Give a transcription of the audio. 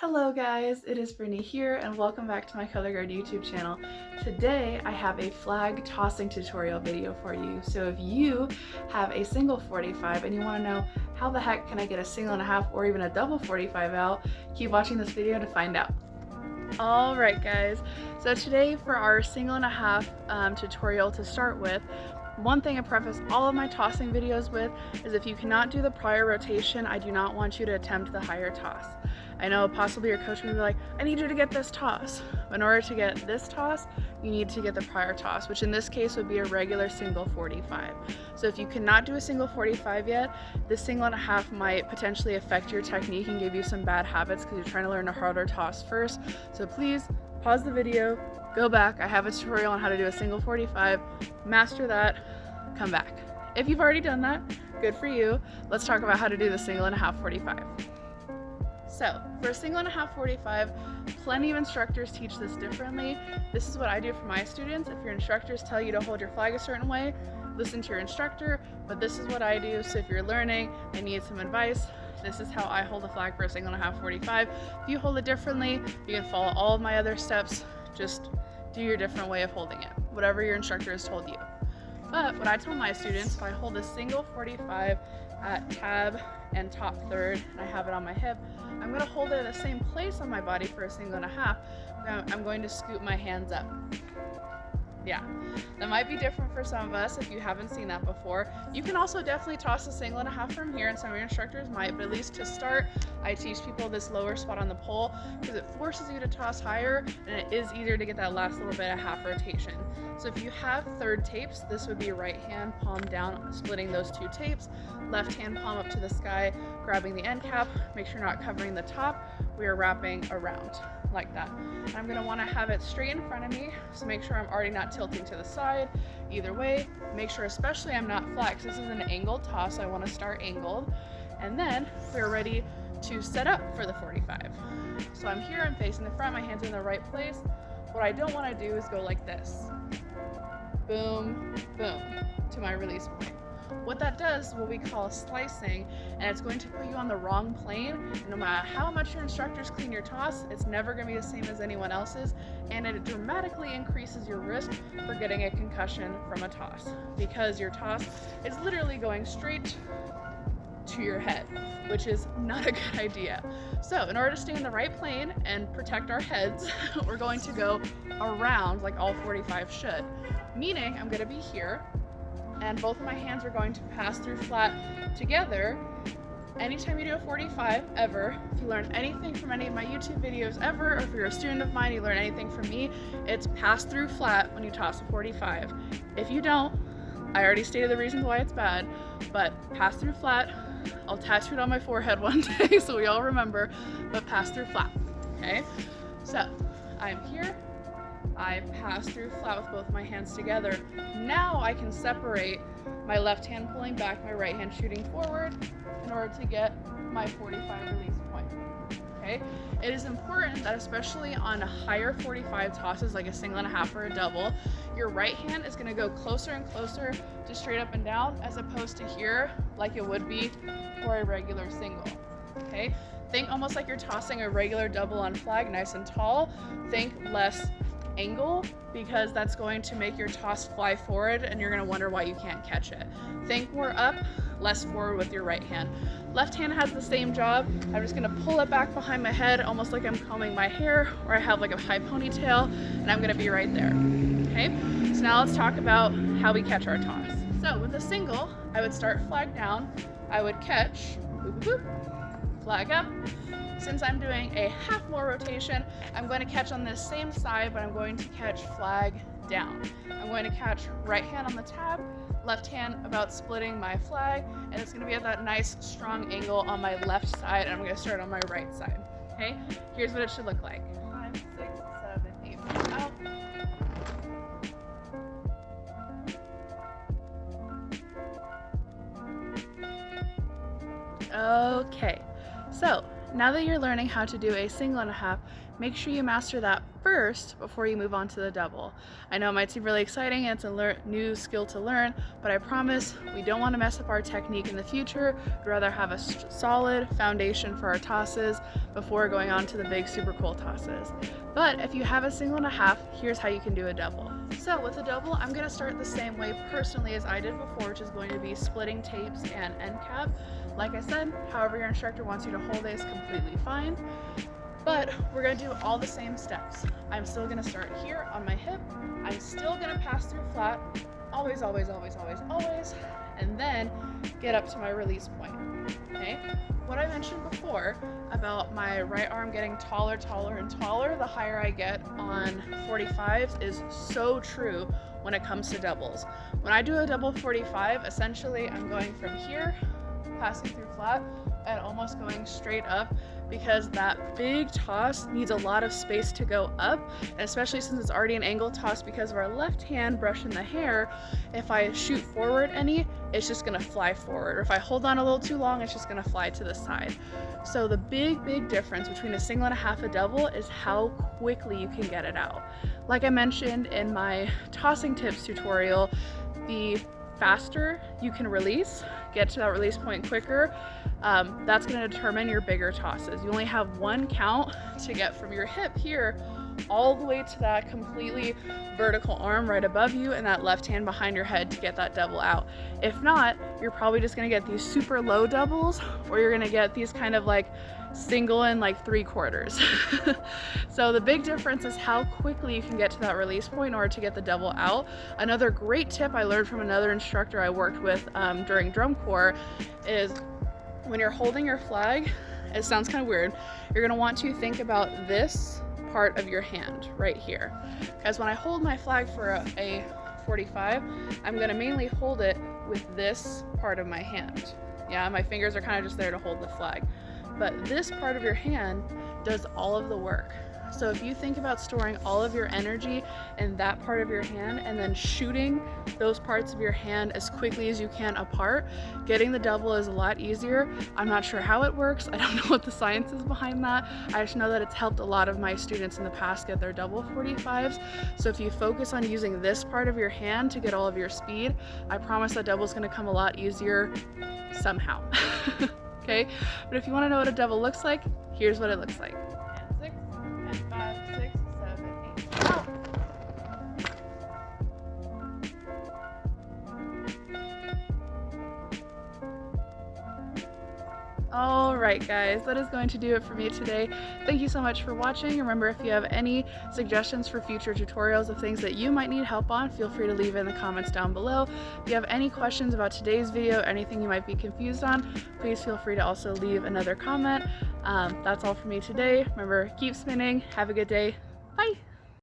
Hello guys, it is Brittany here and welcome back to my Color Guard YouTube channel. Today I have a flag tossing tutorial video for you. So if you have a single 45 and you want to know how the heck can I get a single and a half or even a double 45 out, keep watching this video to find out. Alright guys, so today for our single and a half tutorial to start with, one thing I preface all of my tossing videos with is if you cannot do the prior rotation, I do not want you to attempt the higher toss. I know possibly your coach may be like, I need you to get this toss. But in order to get this toss, you need to get the prior toss, which in this case would be a regular single 45. So if you cannot do a single 45 yet, this single and a half might potentially affect your technique and give you some bad habits because you're trying to learn a harder toss first. So please pause the video, go back. I have a tutorial on how to do a single 45, master that, come back. If you've already done that, good for you. Let's talk about how to do the single and a half 45. So for a single and a half 45, plenty of instructors teach this differently. This is what I do for my students. If your instructors tell you to hold your flag a certain way, listen to your instructor, but this is what I do. So if you're learning and need some advice, this is how I hold a flag for a single and a half 45. If you hold it differently, you can follow all of my other steps. Just do your different way of holding it, whatever your instructor has told you. But what I tell my students, if I hold a single 45 at tab and top third, and I have it on my hip, I'm going to hold it at the same place on my body for a single and a half. I'm going to scoop my hands up. Yeah, that might be different for some of us if you haven't seen that before. You can also definitely toss a single and a half from here, and some of your instructors might, but at least to start, I teach people this lower spot on the pole because it forces you to toss higher, and it is easier to get that last little bit of half rotation. So if you have third tapes, this would be right hand palm down, splitting those two tapes, left hand palm up to the sky, grabbing the end cap, make sure you're not covering the top. We are wrapping around like that. And I'm going to want to have it straight in front of me, so make sure I'm already not tilting to the side. Either way, make sure especially I'm not flat because this is an angled toss, so I want to start angled. And then we're ready to set up for the 45. So I'm here, I'm facing the front, my hands are in the right place. What I don't want to do is go like this. Boom, boom, to my release point. What that does is what we call slicing, and it's going to put you on the wrong plane. And no matter how much your instructors clean your toss, it's never going to be the same as anyone else's, and it dramatically increases your risk for getting a concussion from a toss because your toss is literally going straight to your head, which is not a good idea. So in order to stay in the right plane and protect our heads, we're going to go around like all 45 should, meaning I'm going to be here and both of my hands are going to pass through flat together. Anytime you do a 45 ever, if you learn anything from any of my YouTube videos ever, or if you're a student of mine, you learn anything from me, it's pass through flat when you toss a 45. If you don't, I already stated the reasons why it's bad, but pass through flat. I'll tattoo it on my forehead one day so we all remember, but pass through flat, okay? So I'm here, I pass through flat with both my hands together. Now I can separate my left hand pulling back, my right hand shooting forward in order to get my 45 release point, okay? It is important that especially on higher 45 tosses like a single and a half or a double, your right hand is gonna go closer and closer to straight up and down as opposed to here like it would be for a regular single, okay? Think almost like you're tossing a regular double on flag nice and tall. Think less angle because that's going to make your toss fly forward and you're going to wonder why you can't catch it. Think more up, less forward with your right hand. Left hand has the same job. I'm just going to pull it back behind my head almost like I'm combing my hair or I have like a high ponytail and I'm going to be right there. Okay, so now let's talk about how we catch our toss. So with a single, I would start flag down, I would catch, boop, boop, boop, flag up. Since I'm doing a half more rotation, I'm going to catch on this same side, but I'm going to catch flag down. I'm going to catch right hand on the tab, left hand about splitting my flag, and it's going to be at that nice strong angle on my left side, and I'm going to start on my right side. Okay, here's what it should look like. 5, 6, 7, 8, out. Okay, so now that you're learning how to do a single and a half, make sure you master that first before you move on to the double. I know it might seem really exciting and it's a new skill to learn, but I promise we don't want to mess up our technique in the future. We'd rather have a solid foundation for our tosses before going on to the big super cool tosses. But if you have a single and a half, here's how you can do a double. So with a double, I'm going to start the same way personally as I did before, which is going to be splitting tapes and end cap. Like I said, however your instructor wants you to hold it is completely fine. But we're going to do all the same steps. I'm still going to start here on my hip. I'm still going to pass through flat, always, always, always, always, always, and then get up to my release point. Okay? What I mentioned before about my right arm getting taller, taller, and taller the higher I get on 45s is so true when it comes to doubles. When I do a double 45, essentially I'm going from here, passing through flat, and almost going straight up, because that big toss needs a lot of space to go up, and especially since it's already an angle toss because of our left hand brushing the hair, if I shoot forward any, it's just gonna fly forward. Or if I hold on a little too long, it's just gonna fly to the side. So the big difference between a single and a half a double is how quickly you can get it out. Like I mentioned in my tossing tips tutorial, the faster you can release, get to that release point quicker, that's going to determine your bigger tosses. You only have one count to get from your hip here all the way to that completely vertical arm right above you and that left hand behind your head to get that double out. If not, you're probably just going to get these super low doubles, or you're going to get these kind of like single and like 3/4. So the big difference is how quickly you can get to that release point in order to get the double out. Another great tip I learned from another instructor I worked with during drum corps is when you're holding your flag, it sounds kind of weird, you're going to want to think about this part of your hand right here, because when I hold my flag for a 45, I'm going to mainly hold it with this part of my hand. Yeah, my fingers are kind of just there to hold the flag, but this part of your hand does all of the work. So if you think about storing all of your energy in that part of your hand and then shooting those parts of your hand as quickly as you can apart, getting the double is a lot easier. I'm not sure how it works. I don't know what the science is behind that. I just know that it's helped a lot of my students in the past get their double 45s. So if you focus on using this part of your hand to get all of your speed, I promise that double is going to come a lot easier somehow. Okay, but if you want to know what a double looks like, here's what it looks like. And 6, and 5, 6, 7, 8. Out. All right, guys, that is going to do it for me today. Thank you so much for watching. Remember, if you have any suggestions for future tutorials of things that you might need help on, feel free to leave it in the comments down below. If you have any questions about today's video, anything you might be confused on, please feel free to also leave another comment. That's all for me today. Remember, keep spinning. Have a good day. Bye.